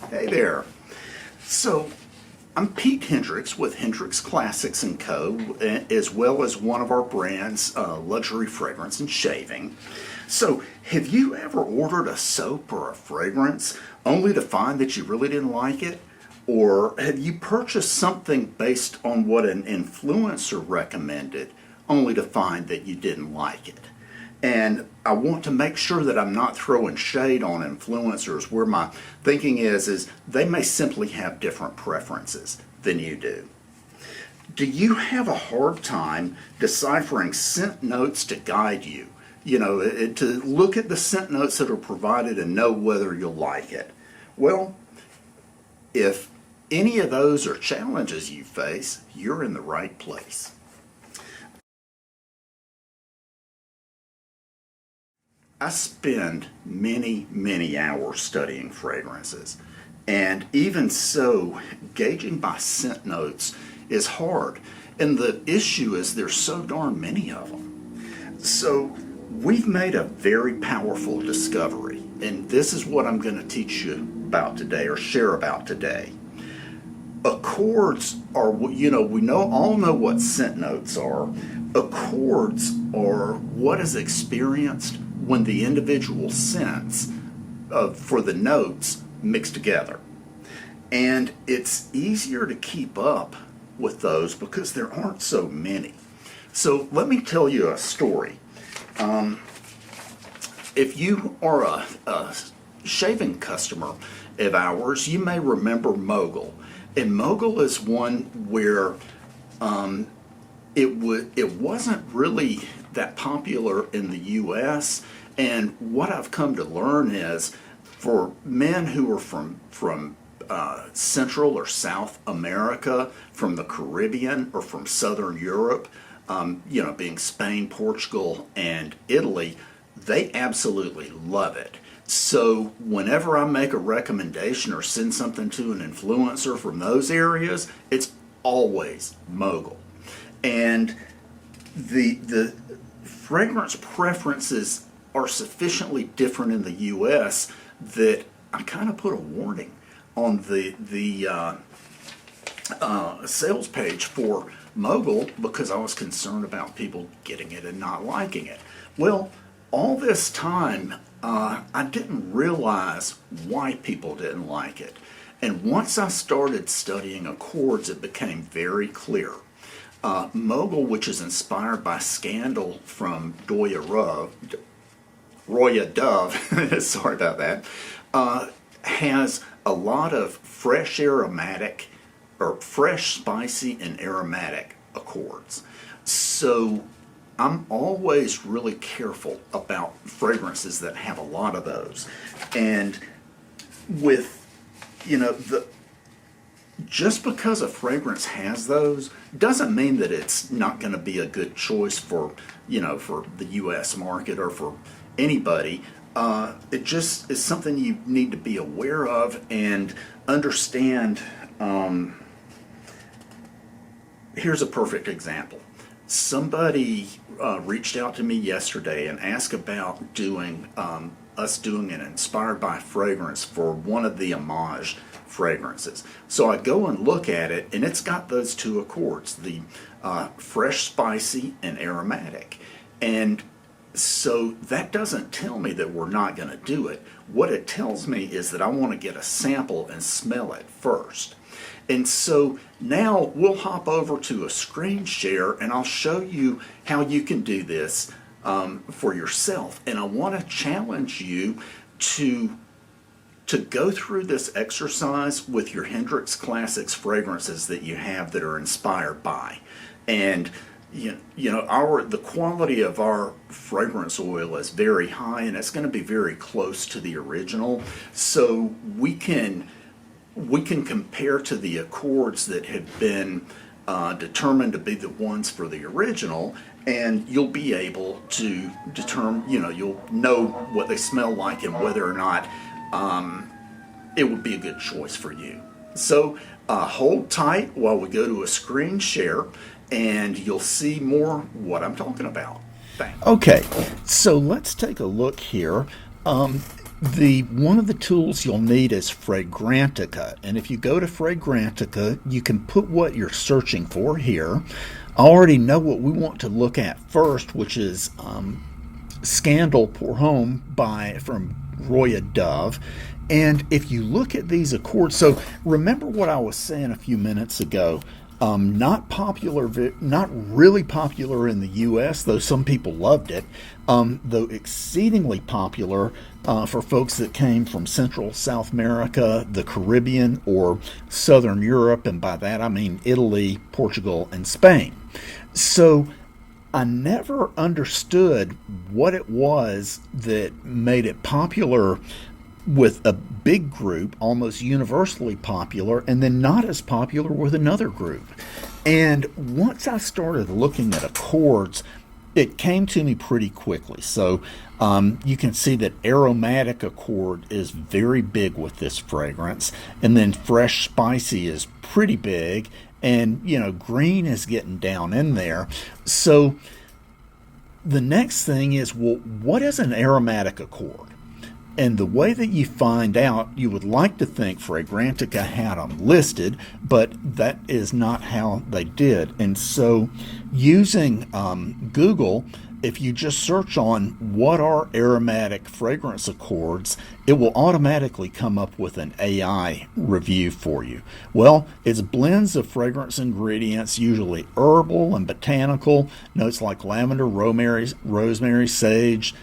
Hey there. So, I'm Pete Hendricks with Hendricks Classics & Co., as well as one of our brands, Luxury Fragrance and Shaving. So, have you ever ordered a soap or a fragrance only to find that you really didn't like it? Or have you purchased something based on what an influencer recommended only to find that you didn't like it? And I want to make sure that I'm not throwing shade on influencers where my thinking is they may simply have different preferences than you do. Do you have a hard time deciphering scent notes to guide you? To look at the scent notes that are provided and know whether you'll like it. Well, if any of those are challenges you face, you're in the right place. I spend many hours studying fragrances, and even so, gauging by scent notes is hard, and the issue is there's so darn many of them. So we've made a very powerful discovery, and this is what I'm going to teach you about today, or share about today. Accords are, we all know what scent notes are. Accords are what is experienced when the individual scents for the notes mix together. And it's easier to keep up with those because there aren't so many. So let me tell you a story. If you are a shaving customer of ours, you may remember Mogul. And Mogul is one where it wasn't really that popular in the U.S. And what I've come to learn is for men who are from Central or South America, from the Caribbean or from Southern Europe, being Spain, Portugal, and Italy, they absolutely love it. So whenever I make a recommendation or send something to an influencer from those areas, it's always Mogul. And the fragrance preferences are sufficiently different in the U.S. that I kind of put a warning on the sales page for Mogul because I was concerned about people getting it and not liking it. Well, all this time, I didn't realize why people didn't like it. And once I started studying accords, it became very clear. Mogul, which is inspired by Scandal from Roya Dove, sorry about that, has a lot of fresh aromatic, or fresh, spicy, and aromatic accords. So I'm always really careful about fragrances that have a lot of those. And with, just because a fragrance has those doesn't mean that it's not going to be a good choice for, for the U.S. market or for anybody. It just is something you need to be aware of and understand. Here's a perfect example. Somebody reached out to me yesterday and asked about us doing an inspired by fragrance for one of the homage fragrances. So I go and look at it, and it's got those two accords, the fresh, spicy, and aromatic. And so that doesn't tell me that we're not going to do it. What it tells me is that I want to get a sample and smell it first. And so now we'll hop over to a screen share and I'll show you how you can do this for yourself. And I want to challenge you to go through this exercise with your Hendricks Classics fragrances that you have that are inspired by. And the quality of our fragrance oil is very high, and it's going to be very close to the original. So we can compare to the accords that have been determined to be the ones for the original, and you'll be able to determine, you'll know what they smell like and whether or not it would be a good choice for you. So hold tight while we go to a screen share, and you'll see more what I'm talking about. Thanks. Okay, so let's take a look here. The one of the tools you'll need is Fragrantica, and if you go to Fragrantica, you can put what you're searching for here. I already know what we want to look at first, which is Scandal Pour Homme from Roya Dove. And if you look at these accords, so remember what I was saying a few minutes ago. Not popular, not really popular in the U.S., though some people loved it. Though exceedingly popular for folks that came from Central South America, the Caribbean, or Southern Europe, and by that I mean Italy, Portugal, and Spain. So I never understood what it was that made it popular with a big group, almost universally popular, and then not as popular with another group. And once I started looking at accords, it came to me pretty quickly. So you can see that aromatic accord is very big with this fragrance, and then fresh spicy is pretty big, and green is getting down in there. So the next thing is, well, what is an aromatic accord? And the way that you find out, you would like to think Fragrantica had them listed, but that is not how they did. And so using Google, if you just search on what are aromatic fragrance accords, it will automatically come up with an AI review for you. Well, it's blends of fragrance ingredients, usually herbal and botanical, notes like lavender, rosemary, sage,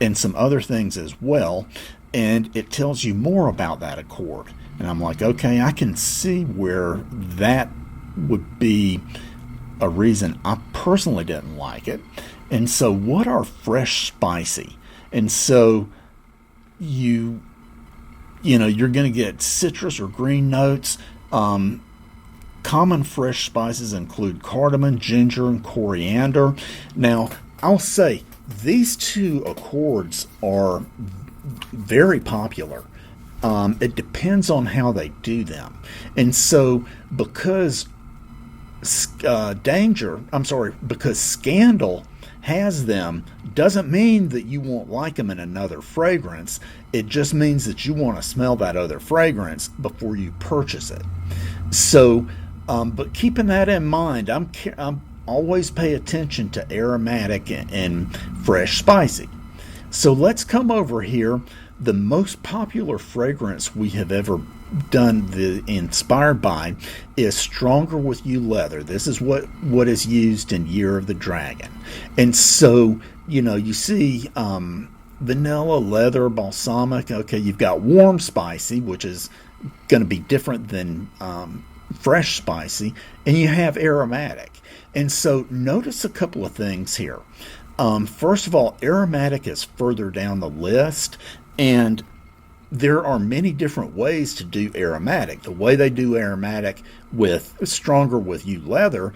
and some other things as well, and it tells you more about that accord. And I'm like, okay, I can see where that would be a reason I personally didn't like it. And so what are fresh spicy? And so you're going to get citrus or green notes. Common fresh spices include cardamom, ginger, and coriander. Now, I'll say these two accords are very popular. It depends on how they do them. And so because because Scandal has them, doesn't mean that you won't like them in another fragrance. It just means that you want to smell that other fragrance before you purchase it. So, but keeping that in mind, I'm always pay attention to aromatic and fresh spicy. So let's come over here. The most popular fragrance we have ever done the inspired by is Stronger With You Leather. This is what is used in Year of the Dragon. And so, you see vanilla, leather, balsamic. Okay, you've got warm spicy, which is going to be different than fresh spicy, and you have aromatic. And so notice a couple of things here. First of all, aromatic is further down the list, and there are many different ways to do aromatic. The way they do aromatic with Stronger With You Leather,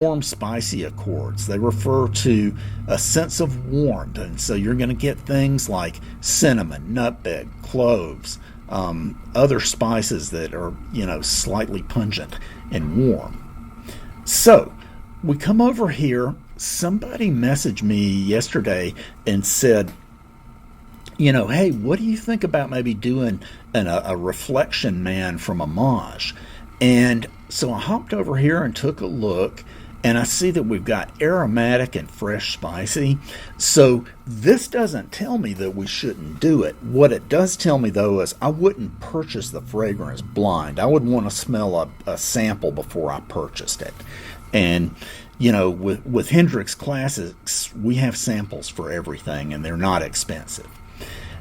warm spicy accords. They refer to a sense of warmth, and so you're going to get things like cinnamon, nutmeg, cloves, other spices that are, slightly pungent and warm. So we come over here. Somebody messaged me yesterday and said, hey, what do you think about maybe doing a Reflection Man from Amage? And so I hopped over here and took a look, and I see that we've got aromatic and fresh spicy. So this doesn't tell me that we shouldn't do it. What it does tell me, though, is I wouldn't purchase the fragrance blind. I would want to smell a sample before I purchased it. And with Hendrix Classics, we have samples for everything, and they're not expensive.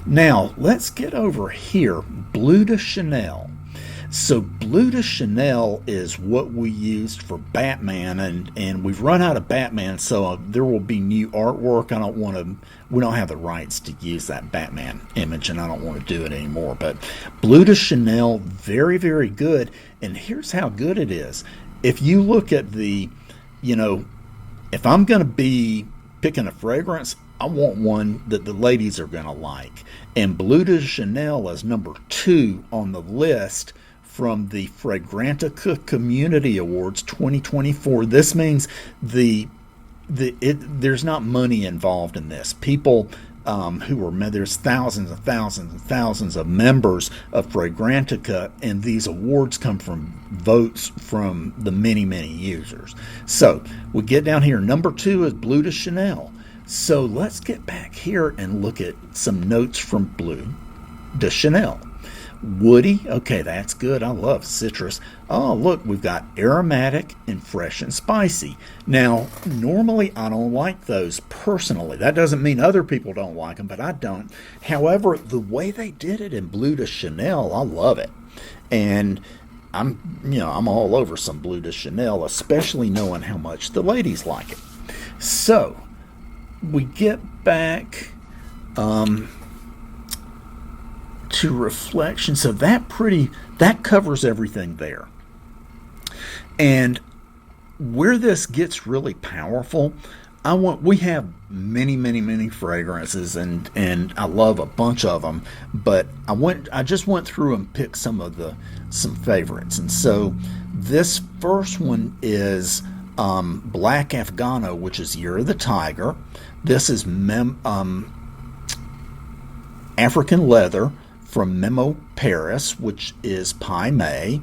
Now, let's get over here. Bleu de Chanel. So Bleu de Chanel is what we used for Batman, and we've run out of Batman, so there will be new artwork. We don't have the rights to use that Batman image, and I don't want to do it anymore. But Bleu de Chanel, very, very good. And here's how good it is. If you look at if I'm going to be picking a fragrance, I want one that the ladies are going to like. And Bleu de Chanel is number 2 on the list from the Fragrantica Community Awards 2024. This means there's not money involved in this. People who are, there's thousands and thousands and thousands of members of Fragrantica, and these awards come from votes from the many, many users. So we get down here. Number 2 is Bleu de Chanel. So let's get back here and look at some notes from Bleu de Chanel. Woody, okay, that's good. I love citrus. Oh, look, we've got aromatic and fresh and spicy. Now, normally I don't like those personally. That doesn't mean other people don't like them, but I don't. However, the way they did it in Bleu de Chanel, I love it. And I'm all over some Bleu de Chanel, especially knowing how much the ladies like it. So, we get back to reflection. So that covers everything there. And where this gets really powerful, we have many fragrances, and I love a bunch of them, but I just went through and picked some favorites. And so this first one is Black Afghano, which is Year of the Tiger. This is African Leather from Memo Paris, which is Pai Mei.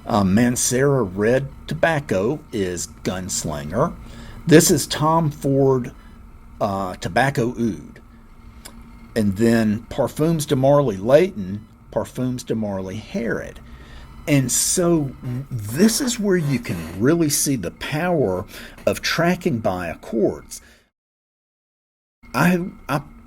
Mancera Red Tobacco is Gunslinger. This is Tom Ford Tobacco Oud. And then Parfums de Marly Leighton, Parfums de Marly Herod. And so this is where you can really see the power of tracking by accords. I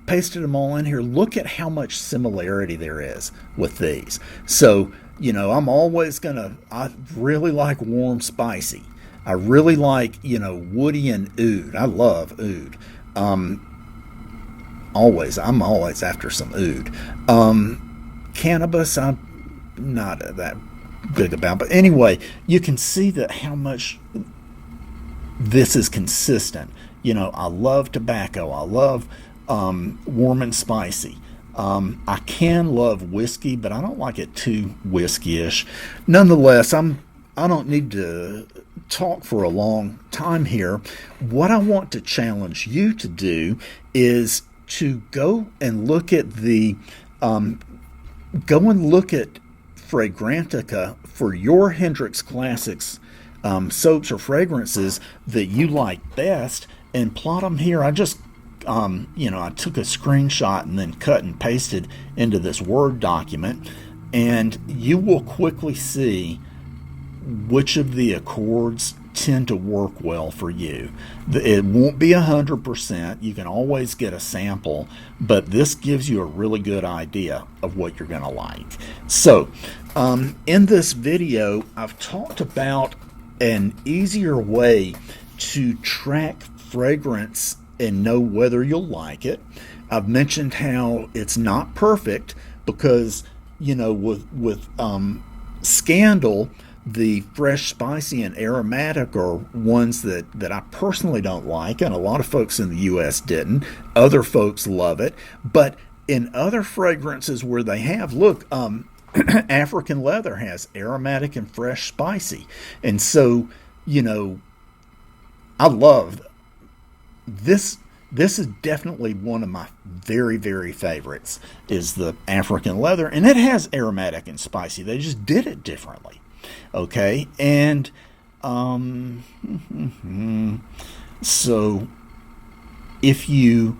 pasted them all in here. Look at how much similarity there is with these. So, I'm always I really like warm spicy. I really like, woody and oud. I love oud. I'm always after some oud. Cannabis, I'm not that big about. But anyway, you can see that how much this is consistent. I love tobacco. I love warm and spicy. I can love whiskey, but I don't like it too whiskey-ish. Nonetheless, I don't need to talk for a long time here. What I want to challenge you to do is to go and look at Fragrantica for your Hendrix Classics soaps or fragrances that you like best, and plot them here. I just I took a screenshot and then cut and pasted into this Word document, and you will quickly see which of the accords tend to work well for you. It won't be 100%. You can always get a sample, but this gives you a really good idea of what you're going to like. So, in this video, I've talked about an easier way to track fragrance and know whether you'll like it. I've mentioned how it's not perfect because, with Scandal, the fresh, spicy, and aromatic are ones that I personally don't like, and a lot of folks in the U.S. didn't. Other folks love it. But in other fragrances where they have, look, African Leather has aromatic and fresh, spicy. And so, I love this. This is definitely one of my very, very favorites, is the African Leather. And it has aromatic and spicy. They just did it differently. Okay, and so if you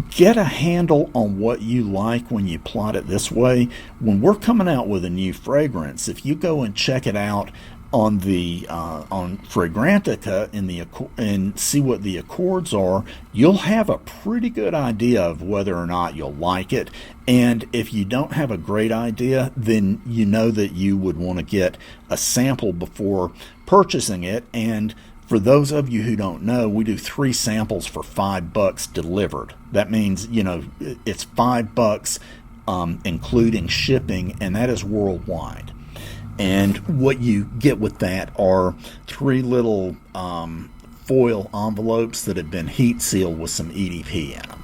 get a handle on what you like when you plot it this way, when we're coming out with a new fragrance, if you go and check it out on the on Fragrantica and see what the accords are, you'll have a pretty good idea of whether or not you'll like it. And if you don't have a great idea, then you know that you would want to get a sample before purchasing it. And for those of you who don't know, we do 3 samples for $5 delivered. That means, it's $5 including shipping, and that is worldwide. And what you get with that are 3 little foil envelopes that have been heat sealed with some EDP in them.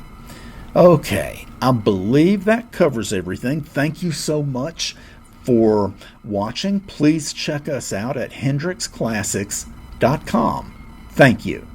Okay, I believe that covers everything. Thank you so much for watching. Please check us out at hendrixclassics.com. Thank you.